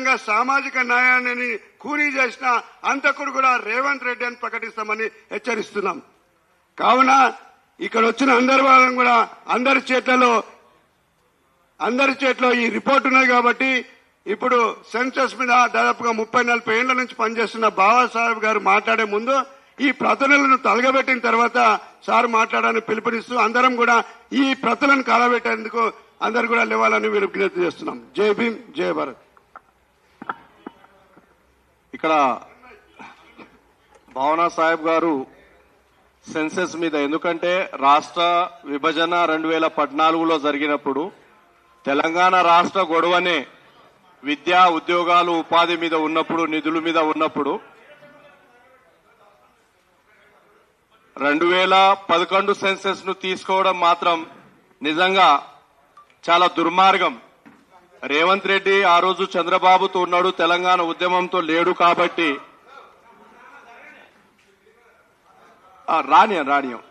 అదేవిధంగా సామాజిక న్యాయాన్ని కూనీ చేసిన అంతకుడు కూడా రేవంత్ రెడ్డి అని ప్రకటిస్తామని హెచ్చరిస్తున్నాం. కావున ఇక్కడ వచ్చిన అందరి వాళ్ళని కూడా అందరి చేతిలో ఈ రిపోర్ట్ ఉన్నది కాబట్టి ఇప్పుడు సెన్సస్ మీద దాదాపుగా 30-40 ఏళ్ల నుంచి పనిచేస్తున్న బాబాసాహెబ్ గారు మాట్లాడే ముందు ఈ ప్రతులను తలగబెట్టిన తర్వాత సార్ మాట్లాడాలని పిలుపునిస్తూ అందరం కూడా ఈ ప్రతులను కాలబెట్టేందుకు అందరు కూడా లేవాలని విజ్ఞప్తి చేస్తున్నాం. జై భీమ్, జై భారత్. ఇక్కడ భావనా సాహెబ్ గారు సెన్సెస్ మీద, ఎందుకంటే రాష్ట్ర విభజన 2014లో జరిగినప్పుడు తెలంగాణ రాష్ట్ర గొడవనే విద్యా ఉద్యోగాలు ఉపాధి మీద ఉన్నప్పుడు, నిధుల మీద ఉన్నప్పుడు 2011 సెన్సెస్ ను తీసుకోవడం మాత్రం నిజంగా చాలా దుర్మార్గం. రేవంత్ రెడ్డి ఆ రోజు చంద్రబాబుతో ఉన్నాడు, తెలంగాణ ఉద్యమంతో లేడు కాబట్టి రానియం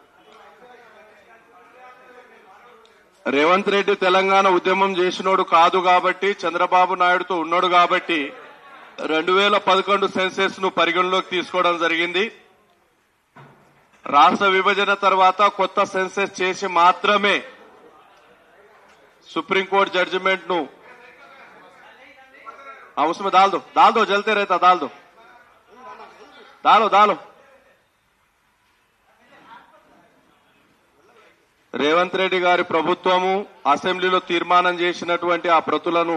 రేవంత్ రెడ్డి తెలంగాణ ఉద్యమం చేసినోడు కాదు కాబట్టి, చంద్రబాబు నాయుడుతో ఉన్నాడు కాబట్టి 2011 సెన్సెస్ ను పరిగణలోకి తీసుకోవడం జరిగింది. రాష్ట్ర విభజన తర్వాత కొత్త సెన్సెస్ చేసి మాత్రమే సుప్రీంకోర్టు జడ్జిమెంట్ ను उसमें डाल दो जलते रहता डालो రేవంత్ రెడ్డి గారి ప్రభుత్వము అసెంబ్లీలో తీర్మానం చేసినటువంటి ఆ ప్రతులను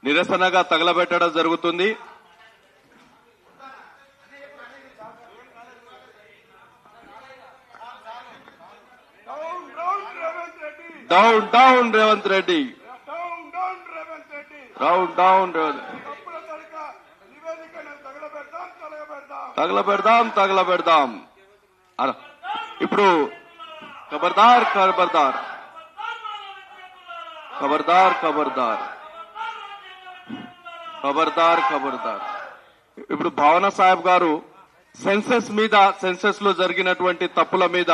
నిరసనగా తగలబెట్టడం జరుగుతుంది. డౌన్ రేవంత్ రెడ్డి, డౌన్ తగలబెడదాం. ఇప్పుడు ఖబర్దార్ ఇప్పుడు భావనా సాహెబ్ గారు సెన్సెస్ లో జరిగినటువంటి తప్పుల మీద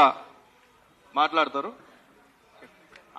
మాట్లాడతారు.